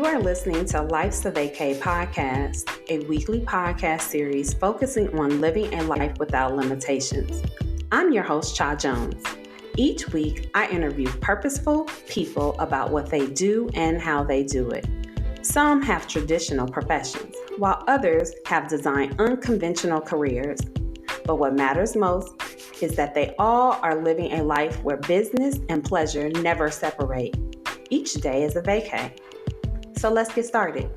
You are listening to Life's a Vacay podcast, a weekly podcast series focusing on living a life without limitations. I'm your host, Cha Jones. Each week, I interview purposeful people about what they do and how they do it. Some have traditional professions, while others have designed unconventional careers. But what matters most is that they all are living a life where business and pleasure never separate. Each day is a vacay. So let's get started.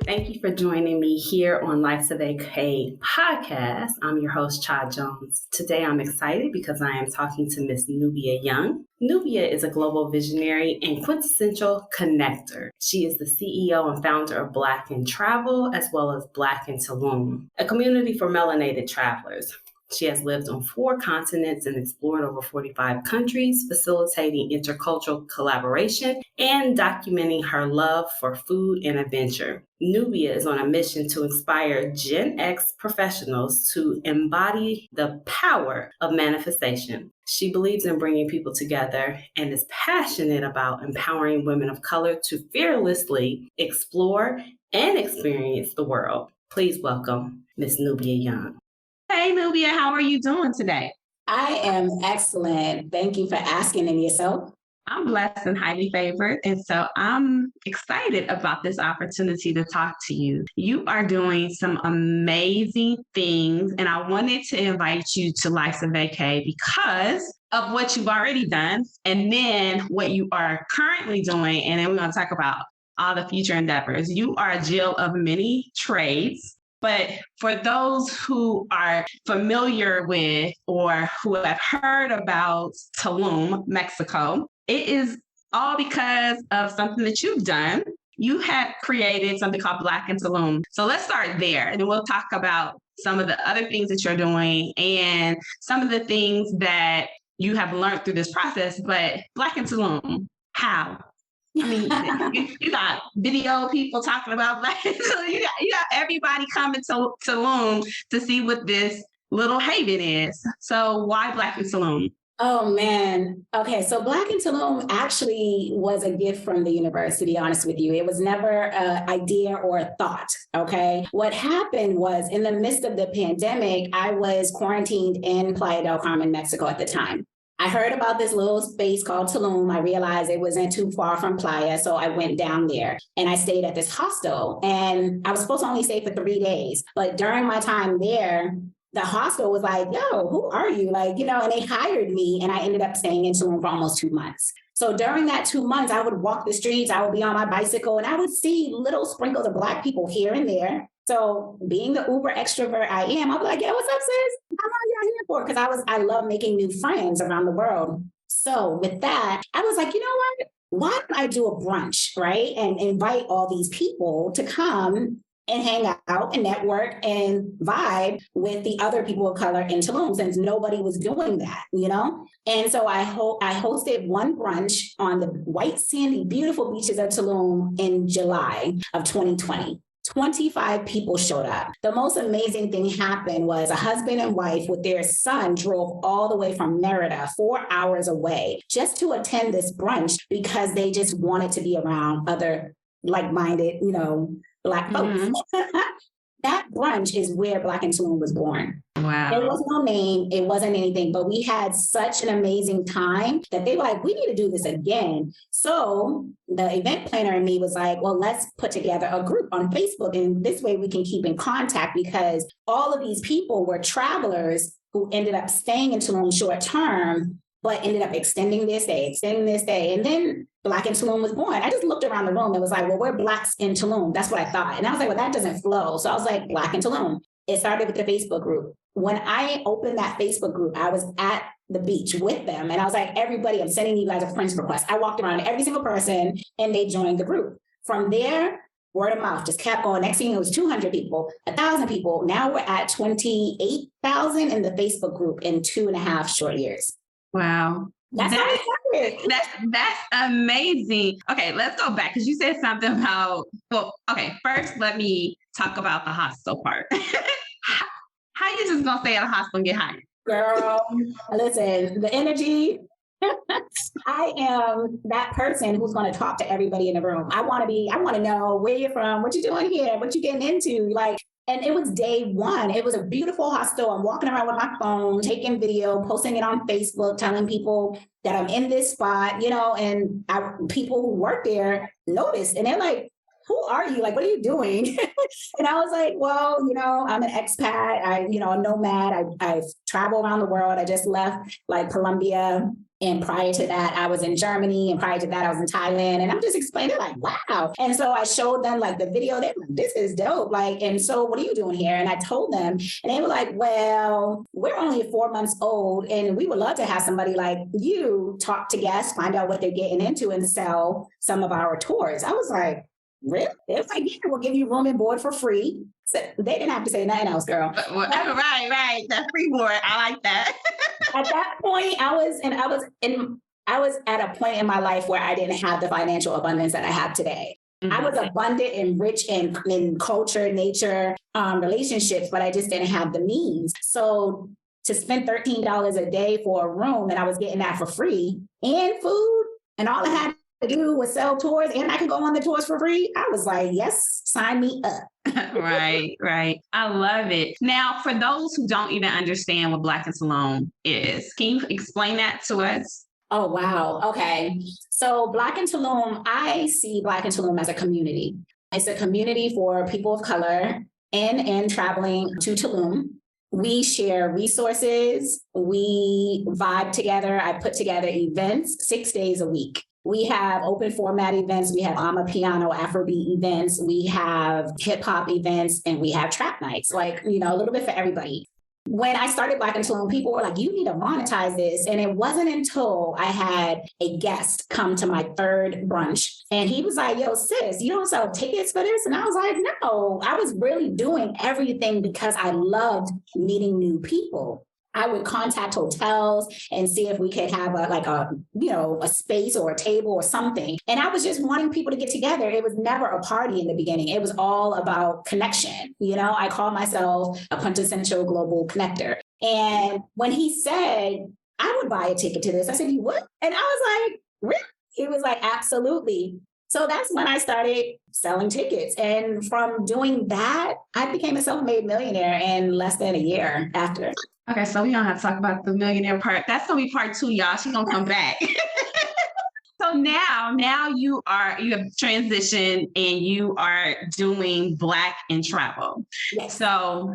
Thank you for joining me here on Life's a Vacay podcast. I'm your host, Cha Jones. Today I'm excited because I am talking to Miss Nubia Younge. Nubia is a global visionary and quintessential connector. She is the CEO and founder of Black in Travel, as well as Black in Tulum, a community for melanated travelers. She has lived on 4 continents and explored over 45 countries, facilitating intercultural collaboration and documenting her love for food and adventure. Nubia is on a mission to inspire Gen X professionals to embody the power of manifestation. She believes in bringing people together and is passionate about empowering women of color to fearlessly explore and experience the world. Please welcome Miss Nubia Younge. Hey, Nubia, how are you doing today? I am excellent. Thank you for asking. And yourself? I'm blessed and highly favored. And so I'm excited about this opportunity to talk to you. You are doing some amazing things. And I wanted to invite you to Life's a Vacay because of what you've already done and then what you are currently doing. And then we're going to talk about all the future endeavors. You are a Jill of many trades. But for those who are familiar with or who have heard about Tulum, Mexico, it is all because of something that you've done. You have created something called Black in Tulum. So let's start there, and then we'll talk about some of the other things that you're doing and some of the things that you have learned through this process. But Black in Tulum, how? I mean, you got video people talking about Black. So you got everybody coming to Tulum to see what this little haven is. So why Black in Tulum? Oh, man. Okay, so Black in Tulum actually was a gift from the universe, to be honest with you. It was never an idea or a thought, okay? What happened was in the midst of the pandemic, I was quarantined in Playa del Carmen, Mexico at the time. I heard about this little space called Tulum. I realized it wasn't too far from Playa, so I went down there and I stayed at this hostel. And I was supposed to only stay for 3 days, but during my time there, the hostel was like, yo, who are you? And they hired me and I ended up staying in Tulum for almost 2 months. So during that 2 months, I would walk the streets, I would be on my bicycle, and I would see little sprinkles of Black people here and there. So being the uber extrovert I am, I'll be like, yeah, what's up, sis? How long are you here for? Because I love making new friends around the world. So with that, I was like, you know what? Why don't I do a brunch, right? And invite all these people to come and hang out and network and vibe with the other people of color in Tulum, since nobody was doing that, And so I hosted one brunch on the white, sandy, beautiful beaches of Tulum in July of 2020. 25 people showed up. The most amazing thing happened was a husband and wife with their son drove all the way from Merida, 4 hours away, just to attend this brunch because they just wanted to be around other like-minded, Black folks. Mm-hmm. That brunch is where Black in Tulum was born. Wow. There was no name. It wasn't anything, but we had such an amazing time that they were like, we need to do this again. So the event planner and me was like, well, let's put together a group on Facebook. And this way we can keep in contact because all of these people were travelers who ended up staying in Tulum short term, but ended up extending their stay. And then Black in Tulum was born. I just looked around the room and was like, well, we're Blacks in Tulum. That's what I thought. And I was like, well, that doesn't flow. So I was like, Black in Tulum. It started with the Facebook group. When I opened that Facebook group, I was at the beach with them. And I was like, everybody, I'm sending you guys a friends request. I walked around every single person and they joined the group. From there, word of mouth just kept going. Next thing it was 200 people, 1,000 people. Now we're at 28,000 in the Facebook group in 2.5 short years. Wow. That's amazing. Okay, let's go back because you said something about, first let me talk about the hostel part. How you just gonna stay at a hostel and get hired? Girl, listen, the energy I am that person who's going to talk to everybody in the room. I want to know where you're from, what you're doing here, what you're getting into. Like, and it was day one. It was a beautiful hostel. I'm walking around with my phone, taking video, posting it on Facebook, telling people that I'm in this spot, and people who work there noticed and they're like, who are you? Like, what are you doing? And I was like, well, I'm an expat. A nomad. I've traveled around the world. I just left like Colombia. And prior to that, I was in Germany. And prior to that, I was in Thailand. And I'm just explaining like, wow. And so I showed them like the video. They're like, this is dope. Like, and so what are you doing here? And I told them, and they were like, well, we're only 4 months old. And we would love to have somebody like you talk to guests, find out what they're getting into and sell some of our tours. I was like, really? It was like, yeah, we'll give you room and board for free. So they didn't have to say nothing else, girl. Right. That free board. I like that. At that point, I was at a point in my life where I didn't have the financial abundance that I have today. Mm-hmm. I was abundant and rich in culture, nature, relationships, but I just didn't have the means. So to spend $13 a day for a room, and I was getting that for free and food, and all I had to do was sell tours, and I could go on the tours for free. I was like, yes, sign me up. Right. I love it. Now, for those who don't even understand what Black in Tulum is, can you explain that to us? Oh, wow. Okay. So Black in Tulum, I see Black in Tulum as a community. It's a community for people of color in and traveling to Tulum. We share resources. We vibe together. I put together events 6 days a week. We have open format events. We have Amapiano, Afrobeat events. We have hip hop events, and we have trap nights, like, a little bit for everybody. When I started Black in Tulum, people were like, you need to monetize this. And it wasn't until I had a guest come to my third brunch, and he was like, yo, sis, you don't sell tickets for this? And I was like, no, I was really doing everything because I loved meeting new people. I would contact hotels and see if we could have a space or a table or something. And I was just wanting people to get together. It was never a party in the beginning. It was all about connection. I call myself a quintessential global connector. And when he said, I would buy a ticket to this, I said, you would? And I was like, really? He was like, absolutely. So that's when I started selling tickets. And from doing that, I became a self-made millionaire in less than a year after. Okay, so we don't have to talk about the millionaire part. That's going to be part 2, y'all. She's going to come back. So now you have transitioned and you are doing Black in travel. Yes. So,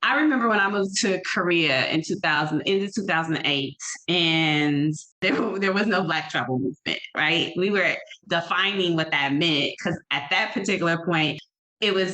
I remember when I moved to Korea in 2008, and there was no Black travel movement, right? We were defining what that meant, because at that particular point, we were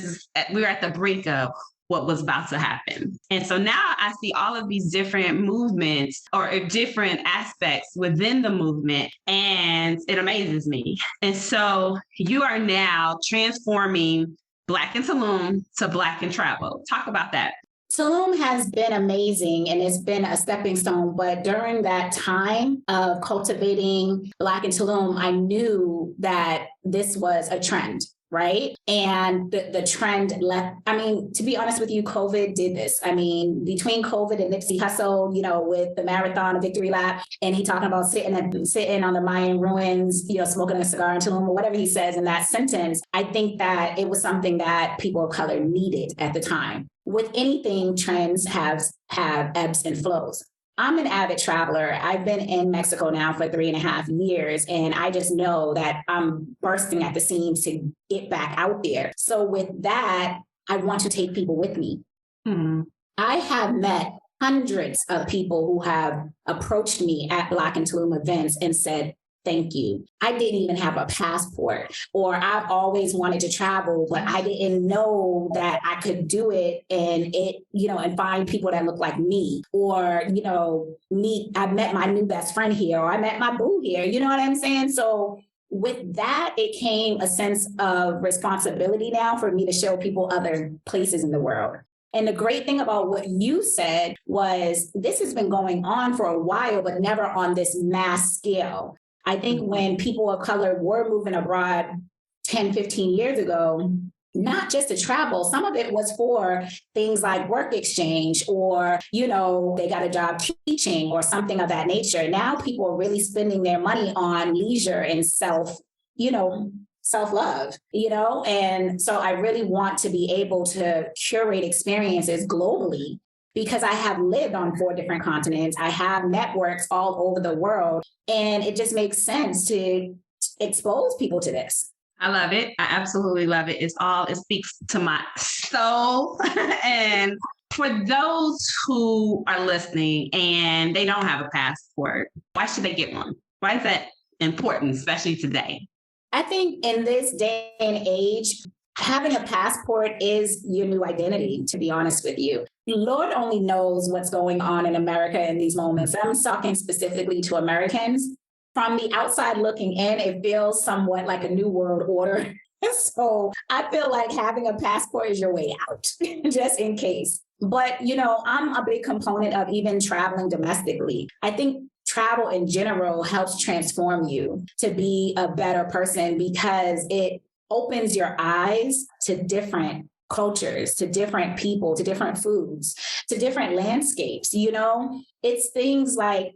at the brink of what was about to happen. And so now I see all of these different movements or different aspects within the movement, and it amazes me. And so you are now transforming Black in Tulum to Black in Travel. Talk about that. Tulum has been amazing, and it's been a stepping stone. But during that time of cultivating Black in Tulum, I knew that this was a trend. Right. And the trend left. I mean, to be honest with you, COVID did this. I mean, between COVID and Nipsey Hussle, with the marathon victory lap, and he talking about sitting on the Mayan ruins, smoking a cigar in Tulum, or whatever he says in that sentence. I think that it was something that people of color needed at the time. With anything, trends have ebbs and flows. I'm an avid traveler. I've been in Mexico now for 3.5 years, and I just know that I'm bursting at the seams to get back out there. So with that, I want to take people with me. Mm-hmm. I have met hundreds of people who have approached me at Black in Tulum events and said, thank you. I didn't even have a passport, or I've always wanted to travel, but I didn't know that I could do it and find people that look like me, or, I met my new best friend here, or I met my boo here. You know what I'm saying? So with that, it came a sense of responsibility now for me to show people other places in the world. And the great thing about what you said was this has been going on for a while, but never on this mass scale. I think when people of color were moving abroad 10, 15 years ago, not just to travel. Some of it was for things like work exchange, or, they got a job teaching or something of that nature. Now people are really spending their money on leisure and self-love, and so I really want to be able to curate experiences globally, because I have lived on 4 different continents. I have networks all over the world, and it just makes sense to expose people to this. I love it. I absolutely love it. It speaks to my soul. And for those who are listening and they don't have a passport, why should they get one? Why is that important, especially today? I think in this day and age, having a passport is your new identity, to be honest with you. Lord only knows what's going on in America in these moments. I'm talking specifically to Americans. From the outside looking in, it feels somewhat like a new world order. So I feel like having a passport is your way out, just in case. But, I'm a big component of even traveling domestically. I think travel in general helps transform you to be a better person, because it opens your eyes to different cultures, to different people, to different foods, to different landscapes. It's things like,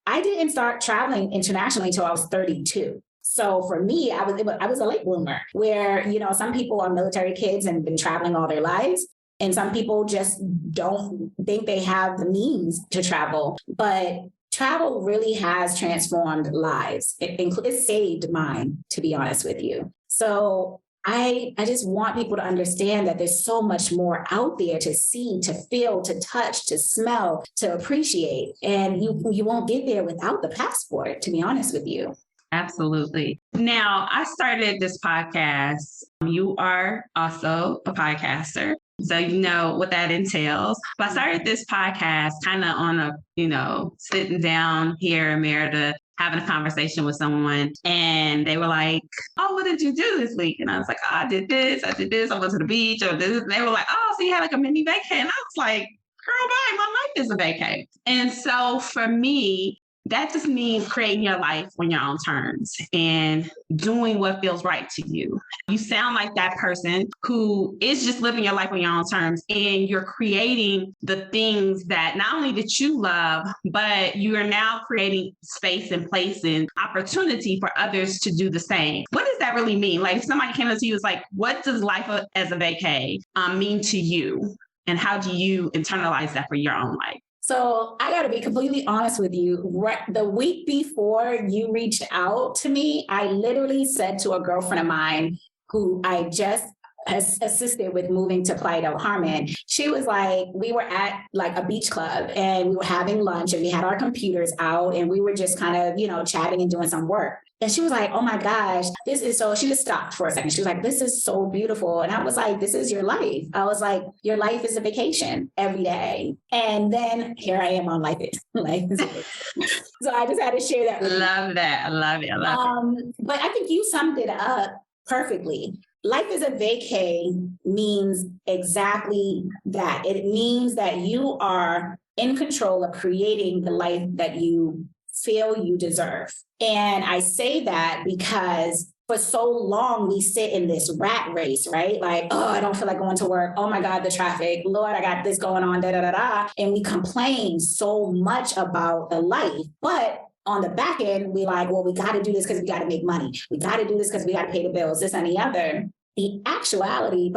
I didn't start traveling internationally until I was 32. So for me, I was a late bloomer, where, some people are military kids and been traveling all their lives. And some people just don't think they have the means to travel. But travel really has transformed lives. It saved mine, to be honest with you. So I just want people to understand that there's so much more out there to see, to feel, to touch, to smell, to appreciate. And you won't get there without the passport, to be honest with you. Absolutely. Now, I started this podcast. You are also a podcaster, so you know what that entails. But I started this podcast kind of on a, sitting down here in Merida, having a conversation with someone, and they were like, "Oh, what did you do this week?" And I was like, "Oh, I did this, I went to the beach, or this." And they were like, "Oh, so you had like a mini vacay?" And I was like, "Girl, bye, my life is a vacay." And so for me, that just means creating your life on your own terms and doing what feels right to you. You sound like that person who is just living your life on your own terms, and you're creating the things that not only that you love, but you are now creating space and place and opportunity for others to do the same. What does that really mean? Like, if somebody came up to you, is like, what does life as a vacay mean to you? And how do you internalize that for your own life? So I got to be completely honest with you. The week before you reached out to me, I literally said to a girlfriend of mine who I just assisted with moving to Playa del Carmen. She was like, we were at like a beach club and we were having lunch and we had our computers out and we were just kind of, chatting and doing some work. And she was like, "Oh my gosh, this is so," she just stopped for a second. She was like, "This is so beautiful." And I was like, "This is your life." I was like, "Your life is a vacation every day." And then here I am on life is. So I just had to share that with you. Love that. I love it. But I think you summed it up perfectly. Life is a vacay means exactly that. It means that you are in control of creating the life that you feel you deserve. And I say that because for so long we sit in this rat race, right? Like, oh, I don't feel like going to work. Oh my God, the traffic. Lord, I got this going on, da, da, da, da. And we complain so much about the life. But on the back end, we like, well, we got to do this because we got to make money. We got to do this because we got to pay the bills, this and the other. In actuality,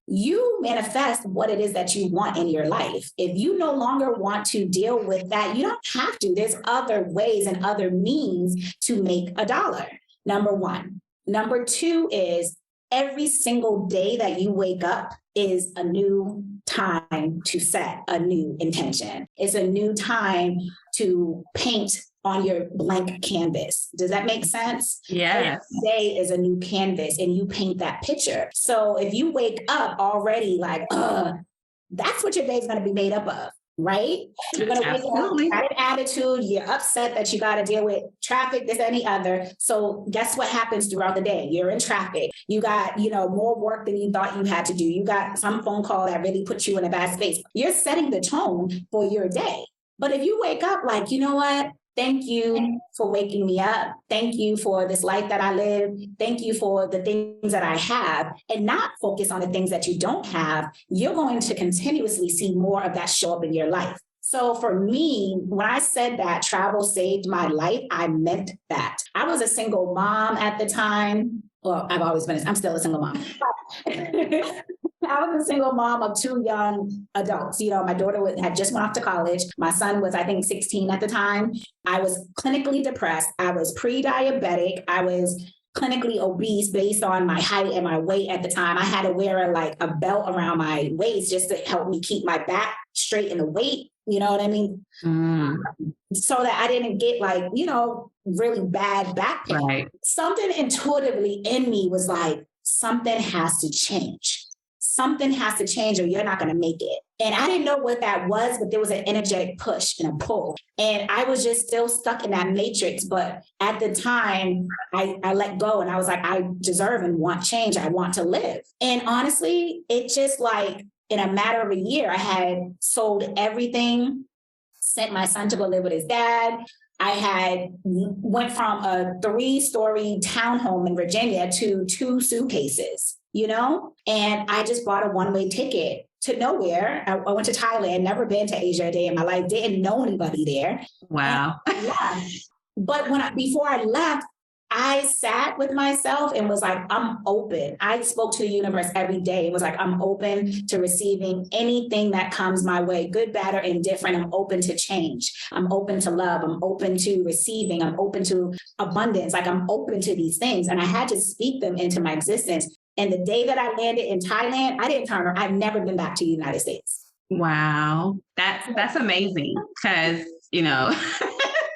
you manifest what it is that you want in your life. If you no longer want to deal with that, you don't have to. There's other ways and other means to make a dollar. Number one. Number two is every single day that you wake up is a new time to set a new intention. It's a new time to paint on your blank canvas. Does that make sense? Yes. Every day is a new canvas and you paint that picture. So if you wake up already like, that's what your day is going to be made up of, right? You're going to wake up, you got an attitude, you're upset that you got to deal with traffic, this, any other. So guess what happens throughout the day? You're in traffic. You got, more work than you thought you had to do. You got some phone call that really puts you in a bad space. You're setting the tone for your day. But if you wake up like, you know what? Thank you for waking me up. Thank you for this life that I live. Thank you for the things that I have, and not focus on the things that you don't have. You're going to continuously see more of that show up in your life. So for me, when I said that travel saved my life, I meant that. I was a single mom at the time. Well, I've always been, I'm still a single mom. I was a single mom of two young adults. You know, my daughter had just went off to college. My son was, I think, 16 at the time. I was clinically depressed. I was pre-diabetic. I was clinically obese based on my height and my weight at the time. I had to wear like a belt around my waist just to help me keep my back straight in the weight. You know what I mean? So that I didn't get like, you know, really bad back pain. Right. Something intuitively in me was like, something has to change. Something has to change or you're not going to make it. And I didn't know what that was, but there was an energetic push and a pull. And I was just still stuck in that matrix. But at the time, I let go and I was like, I deserve and want change. I want to live. And honestly, it just like in a matter of a year, I had sold everything, sent my son to go live with his dad. I had went from a 3-story townhome in Virginia to 2 suitcases, you know, and I just bought a one-way ticket to nowhere. I went to Thailand, never been to Asia a day in my life, didn't know anybody there. Wow. But before I left, I sat with myself and was like, I'm open. I spoke to the universe every day. It was like, I'm open to receiving anything that comes my way, good, bad, or indifferent. I'm open to change. I'm open to love. I'm open to receiving. I'm open to abundance. Like I'm open to these things. And I had to speak them into my existence. And the day that I landed in Thailand, I didn't turn around. I've never been back to the United States. Wow. That's amazing because, you know,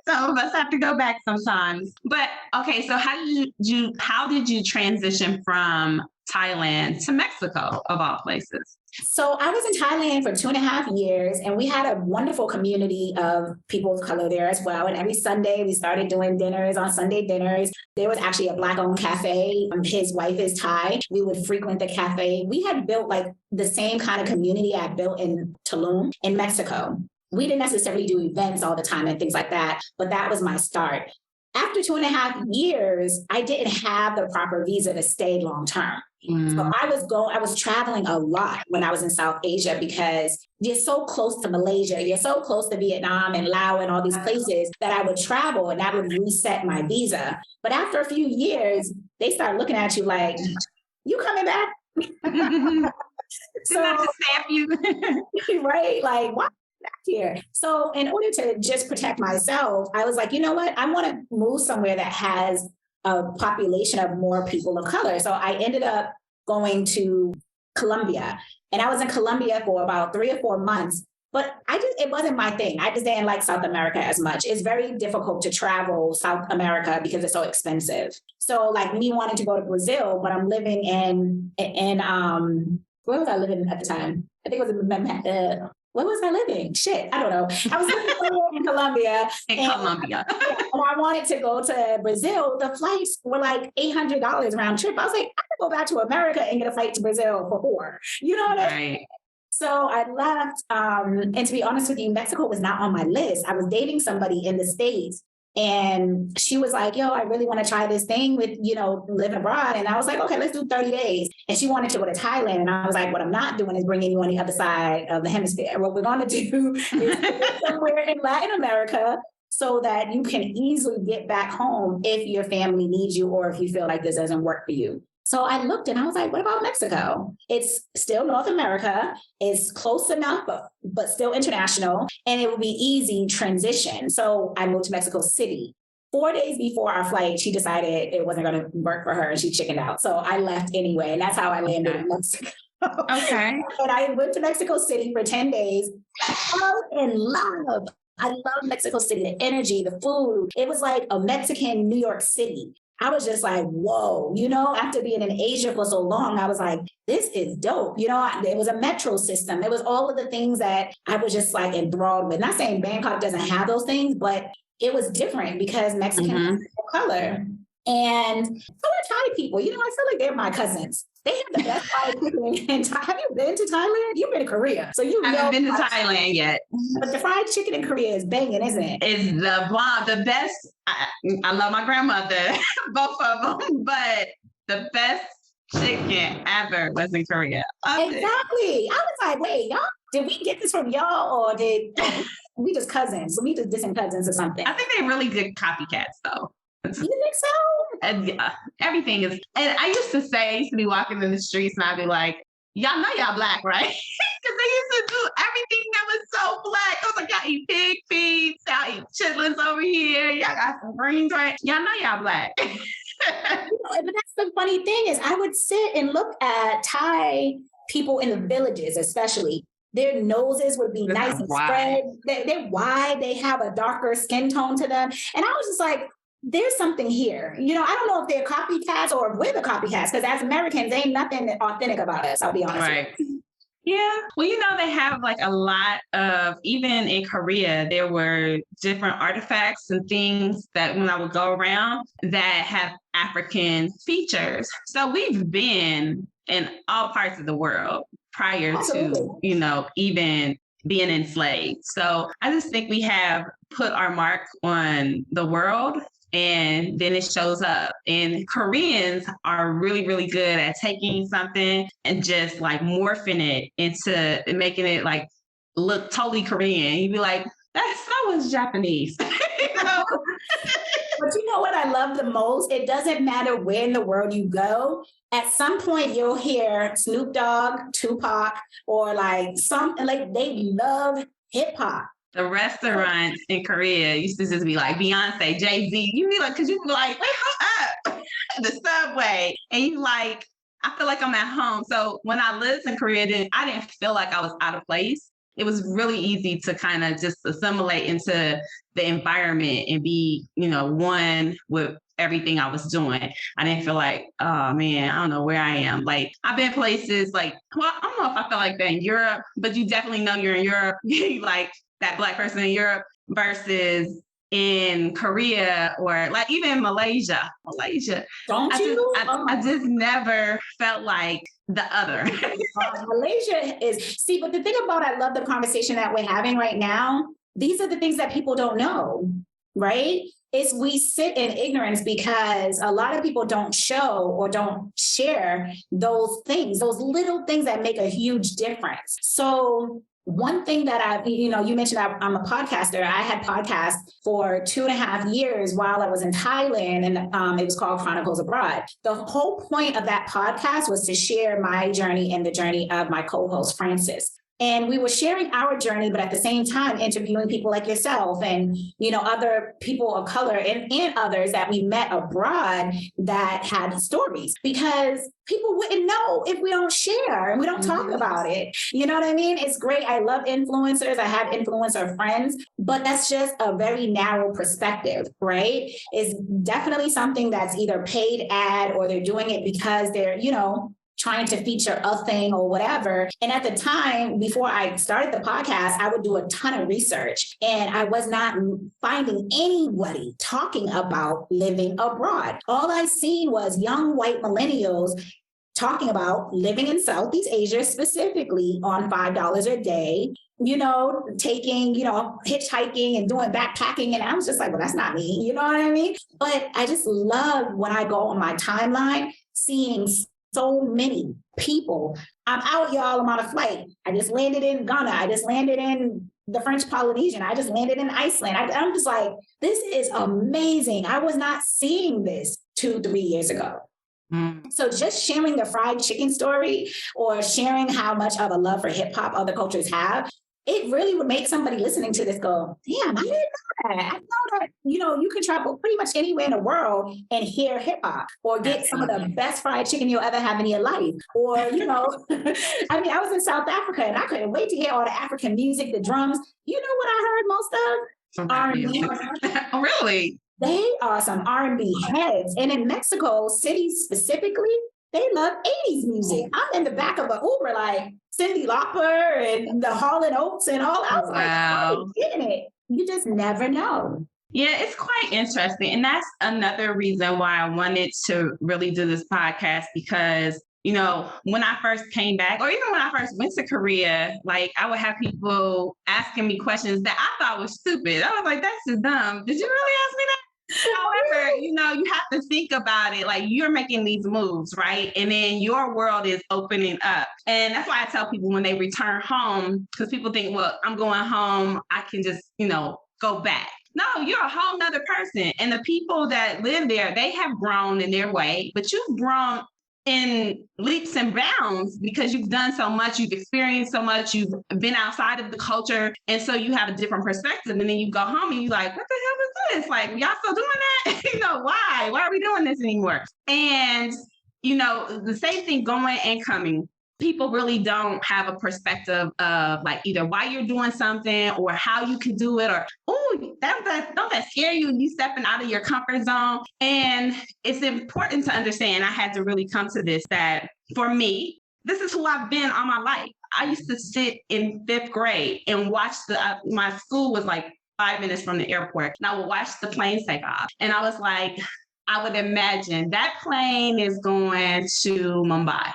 some of us have to go back sometimes. But okay, so how did you transition from Thailand to Mexico, of all places? So I was in Thailand for 2.5 years, and we had a wonderful community of people of color there as well. And every Sunday we started doing dinners on Sunday dinners. There was actually a Black-owned cafe. His wife is Thai. We would frequent the cafe. We had built like the same kind of community I built in Tulum in Mexico. We didn't necessarily do events all the time and things like that, but that was my start. After 2.5 years, I didn't have the proper visa to stay long term. So I was traveling a lot when I was in South Asia because you're so close to Malaysia, you're so close to Vietnam and Laos and all these places that I would travel and that would reset my visa. But after a few years, they start looking at you like, you coming back? So to stamp you. Right? Like, why? Back here. So in order to just protect myself, I was like, you know what? I want to move somewhere that has a population of more people of color. So I ended up going to Colombia, and I was in Colombia for about 3 or 4 months, but it wasn't my thing. I just didn't like South America as much. It's very difficult to travel South America because it's so expensive. So like me wanting to go to Brazil, but I'm living in where was I living at the time? I think it was where was I living? Shit, I don't know. I was living in Colombia. And I wanted to go to Brazil. The flights were like $800 round trip. I was like, I could go back to America and get a flight to Brazil for $4. You know what I mean? Right. So I left. And to be honest with you, Mexico was not on my list. I was dating somebody in the States. And she was like, yo, I really want to try this thing with, you know, living abroad. And I was like, okay, let's do 30 days. And she wanted to go to Thailand. And I was like, what I'm not doing is bringing you on the other side of the hemisphere. What we're going to do is somewhere in Latin America so that you can easily get back home if your family needs you or if you feel like this doesn't work for you. So I looked and I was like, what about Mexico? It's still North America. It's close enough, but still international. And it would be easy transition. So I moved to Mexico City. 4 days before our flight, she decided it wasn't going to work for her and she chickened out. So I left anyway. And that's how I landed in Mexico. Okay. And I went to Mexico City for 10 days. I fell in love. I love Mexico City, the energy, the food. It was like a Mexican New York City. I was just like, whoa, you know, after being in Asia for so long, I was like, this is dope. You know, it was a metro system. It was all of the things that I was just like enthralled with. Not saying Bangkok doesn't have those things, but it was different because Mexicans are color. And so are Thai people, you know, I feel like they're my cousins. They have the best fried chicken in Thailand. Have you been to Thailand? You've been to Korea. So you I know. haven't been to Thailand yet. But the fried chicken in Korea is banging, isn't it? It's the bomb. The best. I love my grandmother, both of them, but the best chicken ever was in Korea. Exactly. I was like, wait, y'all, did we get this from y'all or did we just cousins? So we just distant cousins or something. I think they really good copycats though. You think so? And yeah, everything is. And I used to be walking in the streets and I'd be like, y'all know y'all black, right? Because they used to do everything that was so black. I was like, y'all eat pig feet, y'all eat chitlins over here, y'all got some greens, right? Y'all know y'all black. But that's the funny thing is I would sit and look at Thai people in the villages, especially. Their noses would be nice and spread. They're wide. They have a darker skin tone to them. And I was just like, there's something here. I don't know if they're copycats or if we're the copycats, because as Americans, ain't nothing authentic about us, I'll be honest with you. Yeah. Well, they have like a lot of, even in Korea, there were different artifacts and things that when I would go around that have African features. So we've been in all parts of the world prior to, even being enslaved. So I just think we have put our mark on the world. And then it shows up. And Koreans are really, really good at taking something and just like morphing it into making it like look totally Korean. You'd be like, that was Japanese. But you know what I love the most? It doesn't matter where in the world you go. At some point, you'll hear Snoop Dogg, Tupac, or like something like they love hip hop. The restaurants in Korea used to just be like Beyonce, Jay-Z. You be like, because you be like, wait, hold up. The subway. And you like, I feel like I'm at home. So when I lived in Korea, I didn't feel like I was out of place. It was really easy to kind of just assimilate into the environment and be, one with everything I was doing. I didn't feel like, oh man, I don't know where I am. Like I've been places like, well, I don't know if I felt like that in Europe, but you definitely know you're in Europe. Like that Black person in Europe versus in Korea or like even in Malaysia. I just never felt like the other. Malaysia is, but the thing about, I love the conversation that we're having right now. These are the things that people don't know, right? Is we sit in ignorance because a lot of people don't show or don't share those things, those little things that make a huge difference. So one thing that you mentioned I'm a podcaster. I had podcasts for 2.5 years while I was in Thailand, and it was called Chronicles Abroad. The whole point of that podcast was to share my journey and the journey of my co-host, Francis. And we were sharing our journey, but at the same time, interviewing people like yourself and, other people of color and others that we met abroad that had stories, because people wouldn't know if we don't share and we don't talk about it. You know what I mean? It's great. I love influencers. I have influencer friends, but that's just a very narrow perspective, right? It's definitely something that's either paid ad or they're doing it because they're, trying to feature a thing or whatever. And at the time, before I started the podcast, I would do a ton of research and I was not finding anybody talking about living abroad. All I seen was young white millennials talking about living in Southeast Asia, specifically on $5 a day, taking, hitchhiking and doing backpacking. And I was just like, well, that's not me. You know what I mean? But I just love when I go on my timeline, seeing so many people. I'm out, y'all. I'm on a flight. I just landed in Ghana. I just landed in the French Polynesian. I just landed in Iceland. I'm just like, this is amazing. I was not seeing this 2-3 years ago. So just sharing the fried chicken story or sharing how much of a love for hip hop other cultures have, it really would make somebody listening to this go, damn, I didn't know that. I know that, you can travel pretty much anywhere in the world and hear hip hop or get some of the best fried chicken you'll ever have in your life. Or, I mean, I was in South Africa and I couldn't wait to hear all the African music, the drums. You know what I heard most of? R&B. Really? They are some R&B heads. And in Mexico City specifically, they love 80s music. I'm in the back of an Uber like Cyndi Lauper and the Hall & Oates and all. I was like, I'm getting it. You just never know. Yeah, it's quite interesting. And that's another reason why I wanted to really do this podcast, because when I first came back, or even when I first went to Korea, like I would have people asking me questions that I thought was stupid. I was like, that's just dumb. Did you really ask me that? However, you have to think about it. Like you're making these moves, right? And then your world is opening up. And that's why I tell people when they return home, because people think, well, I'm going home, I can just, go back. No, you're a whole nother person. And the people that live there, they have grown in their way, but you've grown in leaps and bounds because you've done so much, you've experienced so much, you've been outside of the culture. And so you have a different perspective. And then you go home and you're like, what the hell is this? Like, y'all still doing that? Why? Why are we doing this anymore? And, the same thing going and coming. People really don't have a perspective of like either why you're doing something or how you can do it, or don't that scare you and you stepping out of your comfort zone. And it's important to understand, I had to really come to this, that for me, this is who I've been all my life. I used to sit in 5th grade and watch my school was like 5 minutes from the airport, and I would watch the planes take off. And I was like, I would imagine that plane is going to Mumbai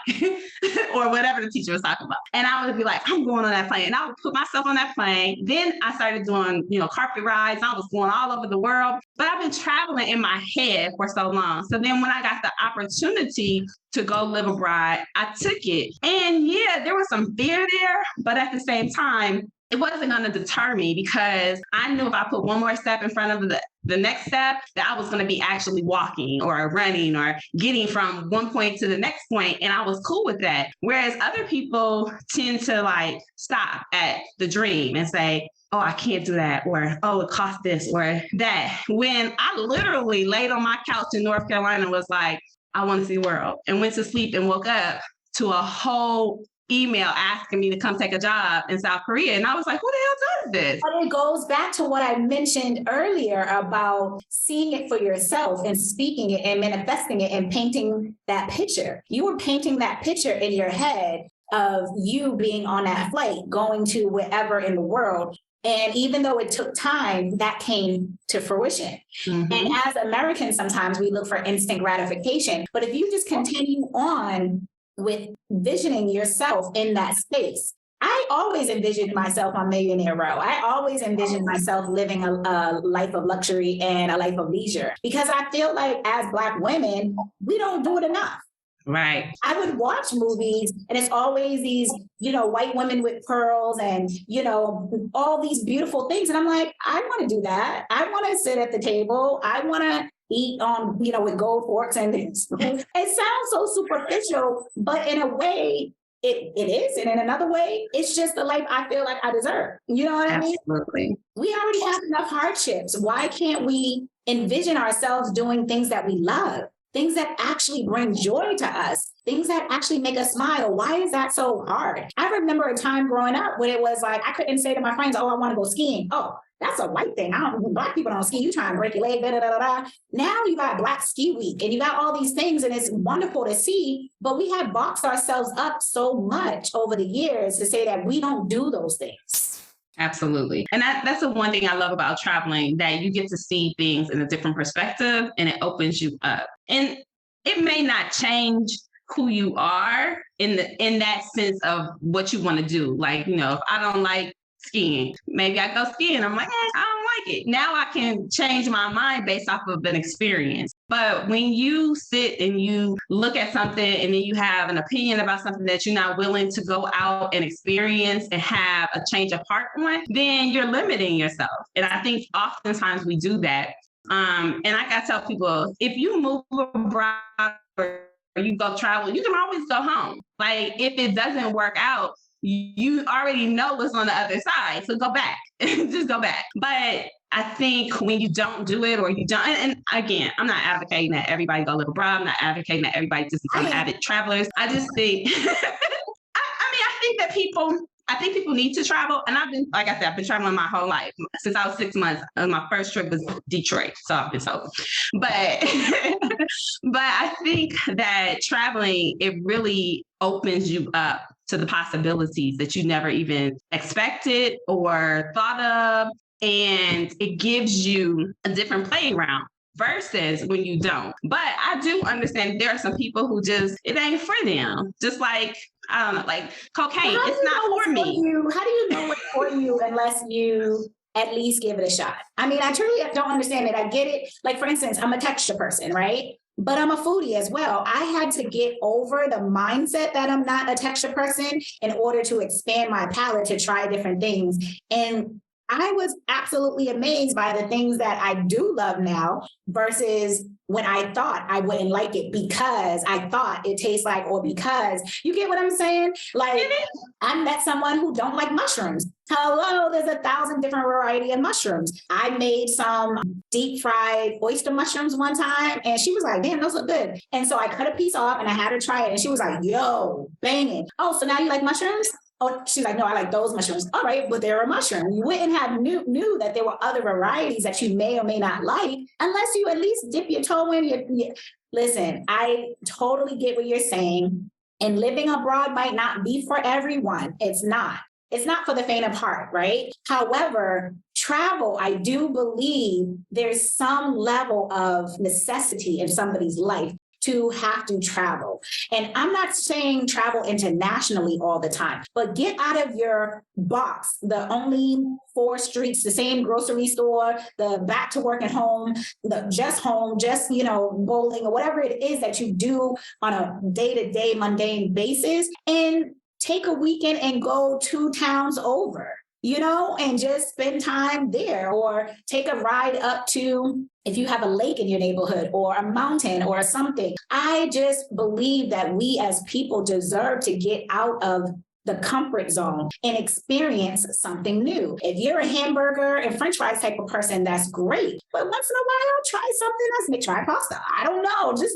or whatever the teacher was talking about. And I would be like, I'm going on that plane. And I would put myself on that plane. Then I started doing, carpet rides. I was going all over the world. But I've been traveling in my head for so long. So then when I got the opportunity to go live abroad, I took it. And yeah, there was some fear there. But at the same time, it wasn't going to deter me because I knew if I put one more step in front of the next step, that I was going to be actually walking or running or getting from one point to the next point. And I was cool with that. Whereas other people tend to like stop at the dream and say, oh, I can't do that, or, oh, it costs this or that. When I literally laid on my couch in North Carolina and was like, I want to see the world, and went to sleep and woke up to a whole email asking me to come take a job in South Korea. And I was like, who the hell does this? But it goes back to what I mentioned earlier about seeing it for yourself and speaking it and manifesting it and painting that picture. You were painting that picture in your head of you being on that flight, going to wherever in the world. And even though it took time, that came to fruition. Mm-hmm. And as Americans, sometimes we look for instant gratification. But if you just continue on with visioning yourself in that space. I always envisioned myself on Millionaire Row. I always envisioned myself living a life of luxury and a life of leisure, because I feel like as Black women, we don't do it enough. Right. I would watch movies and it's always these, white women with pearls and, all these beautiful things. And I'm like, I want to do that. I want to sit at the table. I want to eat on, with gold forks and things. It sounds so superficial, but in a way it is. And in another way, it's just the life I feel like I deserve. You know what I mean? Absolutely. We already have enough hardships. Why can't we envision ourselves doing things that we love? Things that actually bring joy to us, things that actually make us smile. Why is that so hard? I remember a time growing up when it was like, I couldn't say to my friends, oh, I want to go skiing. Oh, that's a white thing. Black people don't ski. You trying to break your leg, da, da, da, da. Now you got Black Ski Week and you got all these things and it's wonderful to see, but we have boxed ourselves up so much over the years to say that we don't do those things. Absolutely. And that's the one thing I love about traveling, that you get to see things in a different perspective and it opens you up. And it may not change who you are in that sense of what you want to do. Like, if I don't like skiing, maybe I go skiing. I'm like, I don't like it. Now I can change my mind based off of an experience. But when you sit and you look at something and then you have an opinion about something that you're not willing to go out and experience and have a change of heart on, then you're limiting yourself. And I think oftentimes we do that. And like I tell people, if you move abroad or you go travel, you can always go home. Like if it doesn't work out, you already know what's on the other side. So go back, just go back. But I think when you don't do it or you don't, and again, I'm not advocating that everybody go live abroad. I'm not advocating that everybody just become avid travelers. I just think, I think that people need to travel. And like I said, I've been traveling my whole life. Since I was 6 months, my first trip was Detroit. So I've been told. But I think that traveling, it really opens you up to the possibilities that you never even expected or thought of. And it gives you a different playground. versus when you don't. But I do understand there are some people who just, it ain't for them. Just like, I don't know, like cocaine, it's not for me. How do you know what's for you unless you at least give it a shot? I mean, I truly don't understand it. I get it. Like, for instance, I'm a texture person, right? But I'm a foodie as well. I had to get over the mindset that I'm not a texture person in order to expand my palate to try different things. And I was absolutely amazed by the things that I do love now versus when I thought I wouldn't like it because I thought it tastes like, or because, you get what I'm saying? Like, I met someone who don't like mushrooms. Hello, there's 1,000 different variety of mushrooms. I made some deep fried oyster mushrooms one time and she was like, damn, those look good. And so I cut a piece off and I had her try it and she was like, yo, banging. Oh, so now you like mushrooms? Oh, she's like, no, I like those mushrooms. All right, but they're a mushroom. You wouldn't have knew that there were other varieties that you may or may not like unless you at least dip your toe in. Listen, I totally get what you're saying. And living abroad might not be for everyone. It's not. It's not for the faint of heart, right? However, travel, I do believe there's some level of necessity in somebody's life to have to travel. And I'm not saying travel internationally all the time, but get out of your box. The only 4 streets, the same grocery store, the back to work and home, the just home, just, bowling or whatever it is that you do on a day-to-day mundane basis, and take a weekend and go 2 towns over, and just spend time there, or take a ride up to, if you have a lake in your neighborhood or a mountain or something. I just believe that we as people deserve to get out of the comfort zone and experience something new. If you're a hamburger and french fries type of person, that's great. But once in a while, try something else. Maybe try pasta. I don't know. Just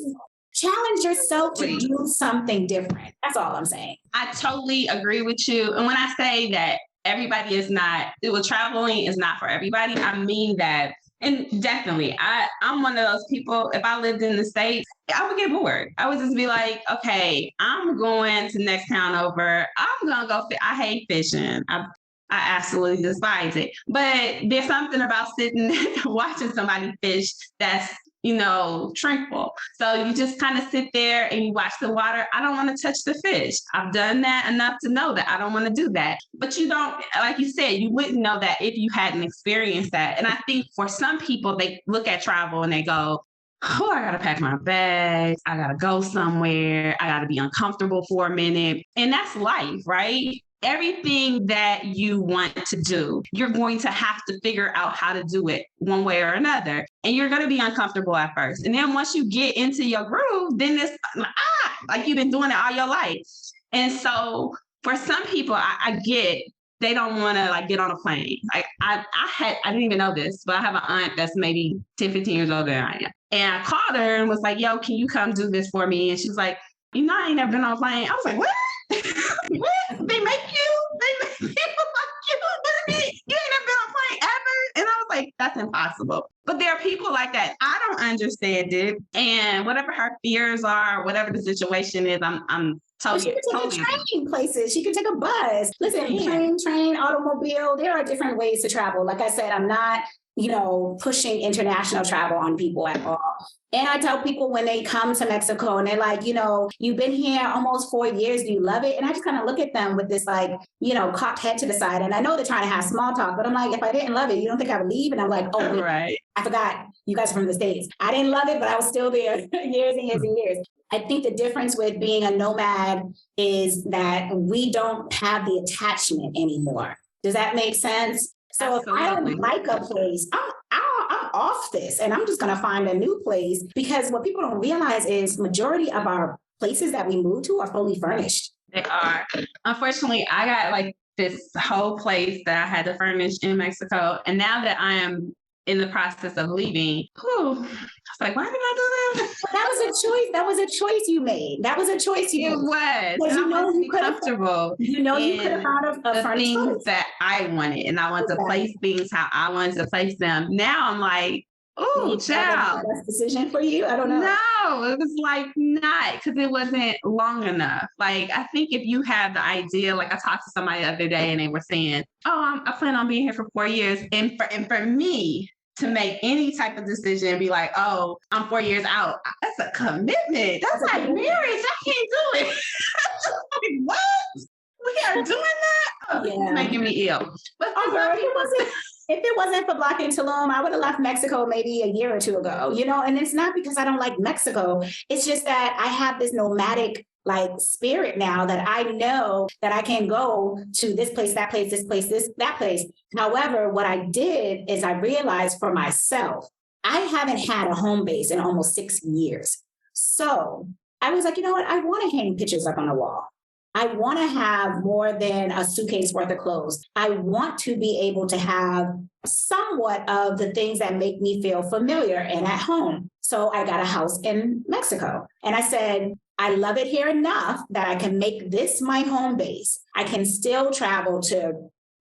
challenge yourself to do something different. That's all I'm saying. I totally agree with you. And when I say that everybody is not, traveling is not for everybody, I mean that. And definitely, I'm one of those people, if I lived in the States, I would get bored. I would just be like, okay, I'm going to next town over. I'm going to go, I hate fishing. I absolutely despise it. But there's something about sitting, watching somebody fish that's, tranquil. So you just kind of sit there and you watch the water. I don't want to touch the fish. I've done that enough to know that I don't want to do that. But you don't, like you said, you wouldn't know that if you hadn't experienced that. And I think for some people, they look at travel and they go, oh, I got to pack my bags. I got to go somewhere. I got to be uncomfortable for a minute. And that's life, right? Everything that you want to do, you're going to have to figure out how to do it one way or another. And you're going to be uncomfortable at first. And then once you get into your groove, then it's like you've been doing it all your life. And so for some people, I get, they don't want to get on a plane. Like I didn't even know this, but I have an aunt that's maybe 10, 15 years older than I am. And I called her and was like, yo, can you come do this for me? And she's like, I ain't never been on a plane. I was like, what? What? They make you like you? You ain't never been on a plane ever? And I was like, that's impossible. But there are people like that. I don't understand it. And whatever her fears are, whatever the situation is, I'm totally. She can take a train places. She can take a bus. Listen, train, automobile. There are different ways to travel. Like I said, I'm not, pushing international travel on people at all. And I tell people when they come to Mexico and they're like, you've been here almost 4 years. Do you love it? And I just kind of look at them with this cocked head to the side. And I know they're trying to have small talk, but I'm like, if I didn't love it, you don't think I would leave? And I'm like, oh, wait, right. I forgot you guys are from the States. I didn't love it, but I was still there years and years and years. I think the difference with being a nomad is that we don't have the attachment anymore. Does that make sense? So Absolutely. If I don't like a place, I'm off this and I'm just going to find a new place, because what people don't realize is majority of our places that we move to are fully furnished. They are. Unfortunately, I got this whole place that I had to furnish in Mexico. And now that I am in the process of leaving, I was like, why did I do that? That was a choice. That was a choice you made. That was a choice you made. It was. You could have comfortable. You could have found a furnished things that I wanted, and I wanted to place things how I wanted to place them. Now I'm like, oh, child. Best decision for you? I don't know. No, it was not, because it wasn't long enough. I think if you have the idea, I talked to somebody the other day and they were saying, oh, I plan on being here for 4 years. And for me to make any type of decision and be like, oh, I'm 4 years out. That's a commitment. That's like marriage. I can't do it. Like, what? We are doing that? Oh, yeah. It's making me ill. But if it wasn't for Black in Tulum, I would have left Mexico maybe a year or two ago, you know, and it's not because I don't like Mexico. It's just that I have this nomadic like spirit now that I know that I can go to this place, that place, this place, that place. However, what I did is I realized for myself, I haven't had a home base in almost 6 years. So I was like, you know what? I want to hang pictures up on the wall. I want to have more than a suitcase worth of clothes. I want to be able to have somewhat of the things that make me feel familiar and at home. So I got a house in Mexico. And I said, I love it here enough that I can make this my home base. I can still travel to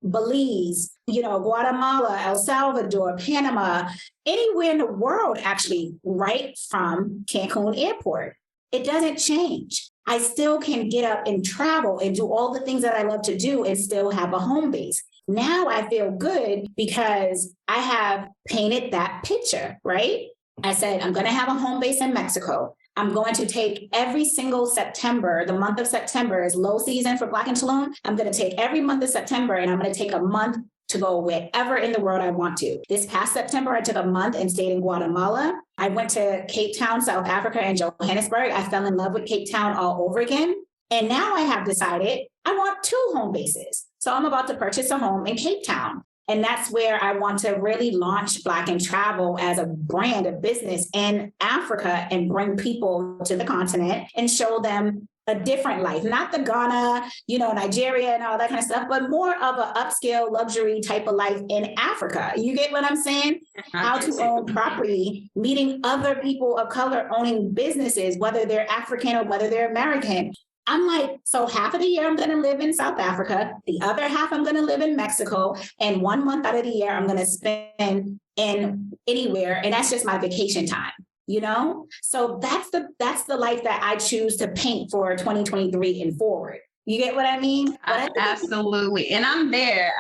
Belize, you know, Guatemala, El Salvador, Panama, anywhere in the world, actually, right from Cancun Airport. It doesn't change. I still can get up and travel and do all the things that I love to do and still have a home base. Now I feel good because I have painted that picture, right? I said, I'm going to have a home base in Mexico. I'm going to take every single September, the month of September is low season for Black in Tulum. I'm going to take every month of September and I'm going to take a month to go wherever in the world I want to. This past September, I took a month and stayed in Guatemala. I went to Cape Town, South Africa, and Johannesburg. I fell in love with Cape Town all over again. And now I have decided I want 2 home bases. So I'm about to purchase a home in Cape Town. And that's where I want to really launch Black in Travel as a brand, a business in Africa and bring people to the continent and show them a different life, not the Ghana, you know, Nigeria and all that kind of stuff, but more of an upscale luxury type of life in Africa. You get what I'm saying? How to own property, meeting other people of color owning businesses, whether they're African or whether they're American. I'm like, so half of the year I'm going to live in South Africa, the other half I'm going to live in Mexico, and 1 month out of the year I'm going to spend in anywhere, and that's just my vacation time. You know, so that's the life that I choose to paint for 2023 and forward. You get what I mean? Absolutely. And I'm there.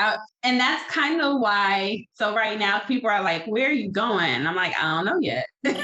And that's kind of why. So right now people are like, where are you going? I'm like, I don't know yet. They're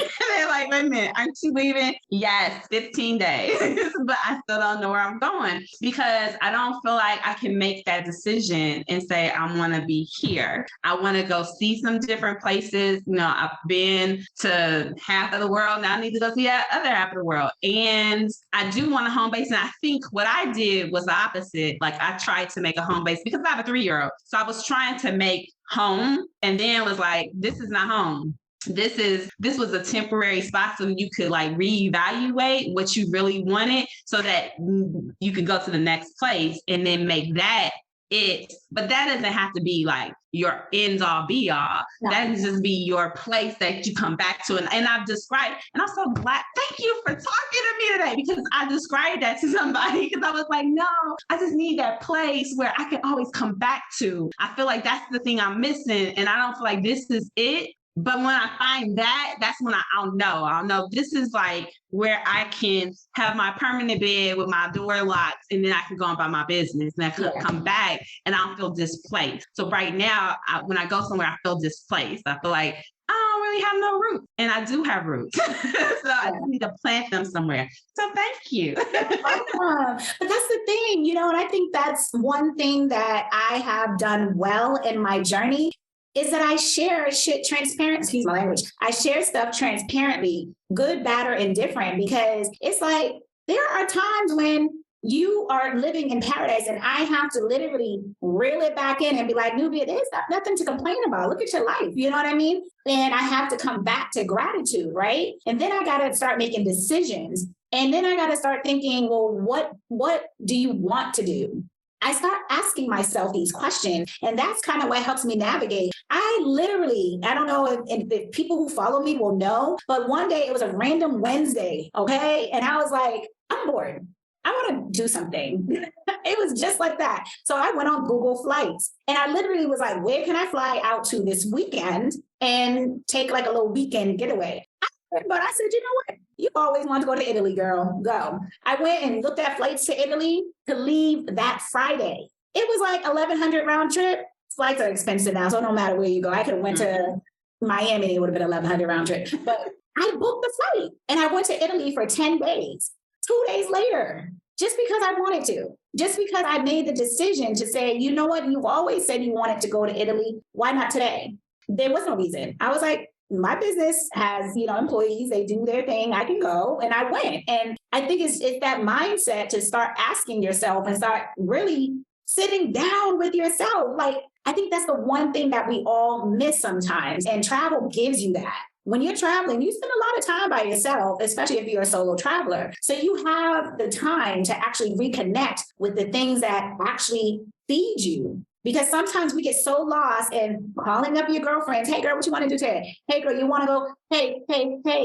like, wait a minute, aren't you leaving? Yes, 15 days. But I still don't know where I'm going because I don't feel like I can make that decision and say, I want to be here. I want to go see some different places. You know, I've been to half of the world. Now I need to go see the other half of the world. And I do want a home base. And I think what I did was the opposite. Like I tried to make a home base because I have a 3-year-old. So I was trying to make home and then was like, this is not home. This was a temporary spot so you could like reevaluate what you really wanted so that you could go to the next place and then make that it. But that doesn't have to be like your end all be all. No. That can just be your place that you come back to. And I've described, and I'm so glad. Thank you for talking to me today because I described that to somebody because I was like, no, I just need that place where I can always come back to. I feel like that's the thing I'm missing. And I don't feel like this is it. But when I find that, that's when I'll know this is like where I can have my permanent bed with my door locked and then I can go about my business and I can come back and I'll feel displaced. So right now, when I go somewhere, I feel displaced. I feel like I don't really have no roots and I do have roots. So I just need to plant them somewhere. So thank you. But that's the thing, you know, and I think that's one thing that I have done well in my journey is that I share shit transparent, excuse my language. I share stuff transparently, good, bad, or indifferent, because it's like, there are times when you are living in paradise and I have to literally reel it back in and be like, Nubia, there's nothing to complain about. Look at your life. You know what I mean? And I have to come back to gratitude, right? And then I got to start making decisions. And then I got to start thinking, well, what do you want to do? I start asking myself these questions, and that's kind of what helps me navigate. I don't know if people who follow me will know, but one day it was a random Wednesday, okay? And I was like, I'm bored. I want to do something. It was just like that. So I went on Google Flights, and I literally was like, where can I fly out to this weekend and take like a little weekend getaway? But I said, you know what? You always want to go to Italy, girl. Go. I went and looked at flights to Italy to leave that Friday. It was like 1,100 round trip. Flights are expensive now, so no matter where you go. I could have went to Miami, it would have been 1,100 round trip. But I booked the flight and I went to Italy for 10 days. 2 days later, just because I wanted to, just because I made the decision to say, you know what, you've always said you wanted to go to Italy. Why not today? There was no reason. I was like, my business has, employees, they do their thing. I can go. And I went. And I think it's that mindset to start asking yourself and start really sitting down with yourself. Like, I think that's the one thing that we all miss sometimes. And travel gives you that. When you're traveling, you spend a lot of time by yourself, especially if you're a solo traveler. So you have the time to actually reconnect with the things that actually feed you. Because sometimes we get so lost in calling up your girlfriends. Hey, girl, what you want to do today? Hey, girl, you want to go? Hey.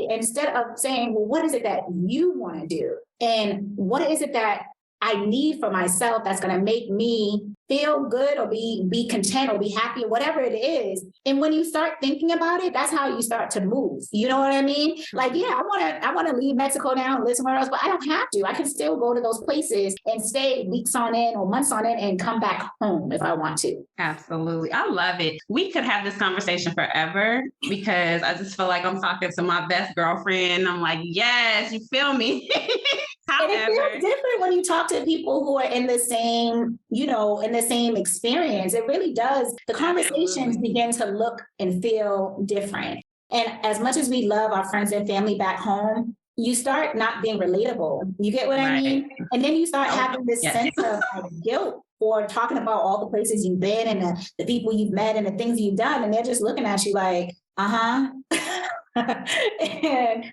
Instead of saying, well, what is it that you want to do? And what is it that I need for myself that's going to make me feel good or be content or be happy, whatever it is. And when you start thinking about it, that's how you start to move. You know what I mean? Like, yeah, I want to leave Mexico now and live somewhere else, but I don't have to. I can still go to those places and stay weeks on end or months on end and come back home if I want to. Absolutely. I love it. We could have this conversation forever because I just feel like I'm talking to my best girlfriend. I'm like, yes, you feel me? And it feels different when you talk to people who are in the same, in the same experience. It really does. The conversations begin to look and feel different. And as much as we love our friends and family back home, you start not being relatable. You get what I mean? And then you start having this sense of guilt for talking about all the places you've been and the people you've met and the things you've done. And they're just looking at you like, and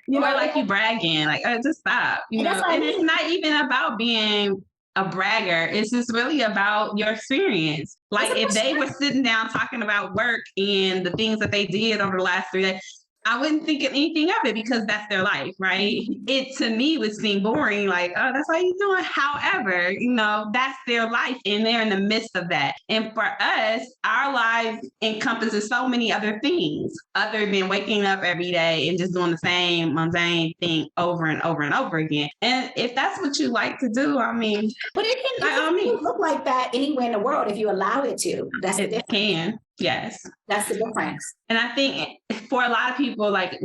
like you bragging, like, oh, just stop, and it's not even about being a bragger. It's just really about your experience. Like if they were sitting down talking about work and the things that they did over the last 3 days, I wouldn't think of anything of it because that's their life, right? It to me would seem boring, like, oh, that's how you doing. However, that's their life and they're in the midst of that. And for us, our life encompasses so many other things other than waking up every day and just doing the same mundane thing over and over and over again. And if that's what you like to do, I mean, but it can look like that anywhere in the world if you allow it to. That's the difference. It can. Yes. That's the difference. And I think for a lot of people, like,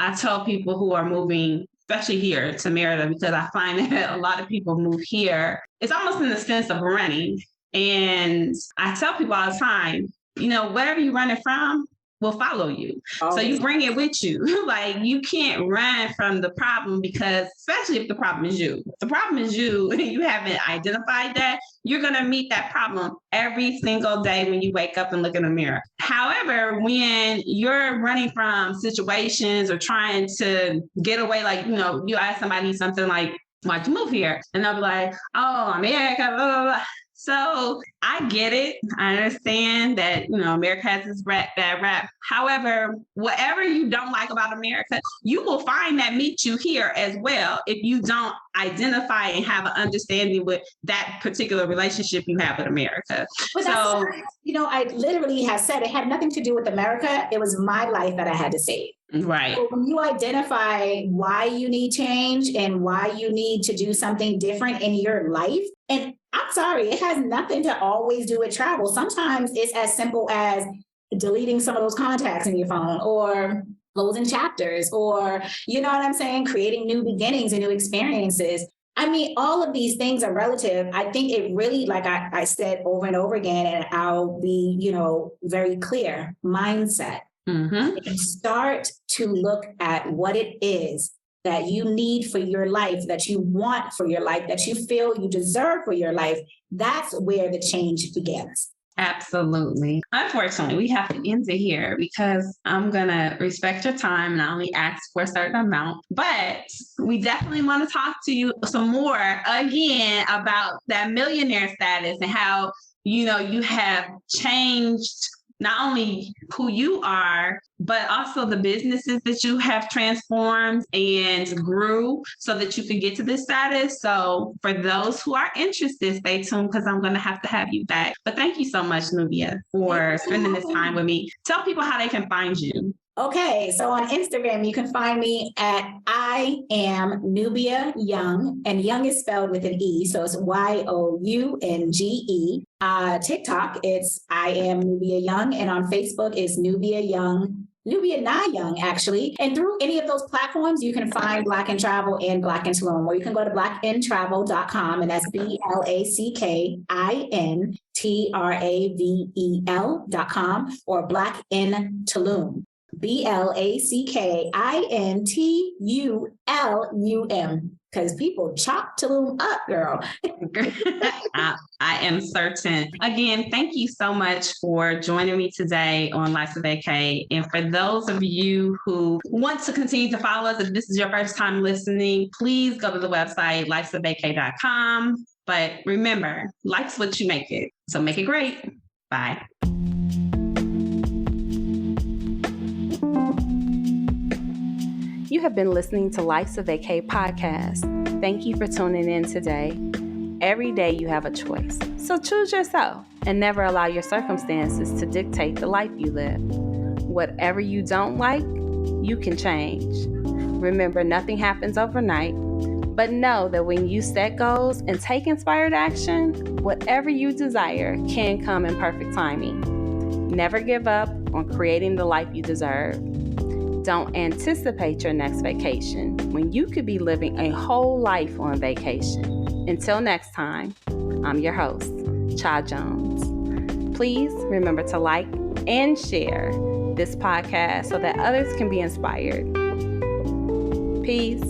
I tell people who are moving, especially here to Merida, because I find that a lot of people move here. It's almost in the sense of running. And I tell people all the time, wherever you're running from will follow you. So you bring it with you. Like you can't run from the problem because, especially if the problem is you. If the problem is you and you haven't identified that, you're going to meet that problem every single day when you wake up and look in the mirror. However, when you're running from situations or trying to get away, like, you ask somebody something like, why'd you move here? And they'll be like, oh, America, blah, blah, blah. So I get it. I understand that, America has this bad rap. However, whatever you don't like about America, you will find that meet you here as well if you don't identify and have an understanding with that particular relationship you have with America. But I literally have said it had nothing to do with America. It was my life that I had to save. Right. So when you identify why you need change and why you need to do something different in your life, and I'm sorry, it has nothing to always do with travel. Sometimes it's as simple as deleting some of those contacts in your phone or closing chapters or, you know what I'm saying, creating new beginnings and new experiences. I mean, all of these things are relative. I think it really, like I said over and over again, and I'll be, very clear, mindset. Mm-hmm. And start to look at what it is that you need for your life, that you want for your life, that you feel you deserve for your life. That's where the change begins. Absolutely. Unfortunately, we have to end it here because I'm going to respect your time and I only ask for a certain amount. But we definitely want to talk to you some more again about that millionaire status and how, you have changed not only who you are, but also the businesses that you have transformed and grew so that you could get to this status. So for those who are interested, stay tuned because I'm going to have you back. But thank you so much, Nubia, for spending this time with me. Tell people how they can find you. Okay, so on Instagram, you can find me at I am Nubia Younge, and Young is spelled with an E, so it's Younge. TikTok, it's I am Nubia Younge, and on Facebook, it's Nubia Younge Nubia Younge, actually. And through any of those platforms, you can find Black in Travel and Black in Tulum, or you can go to blackintravel.com, and that's BLACKINTRAVEL.com, or Black in Tulum, BLACKINTULUM, because people chop Tulum up, girl. I am certain. Again, thank you so much for joining me today on Life's a Vacay. And for those of you who want to continue to follow us, if this is your first time listening, please go to the website, lifesavacay.com. But remember, life's what you make it. So make it great. Bye. You have been listening to Life's a Vacay podcast. Thank you for tuning in today. Every day you have a choice, so choose yourself and never allow your circumstances to dictate the life you live. Whatever you don't like, you can change. Remember, nothing happens overnight, but know that when you set goals and take inspired action, whatever you desire can come in perfect timing. Never give up on creating the life you deserve. Don't anticipate your next vacation when you could be living a whole life on vacation. Until next time, I'm your host, Cha Jones. Please remember to like and share this podcast so that others can be inspired. Peace.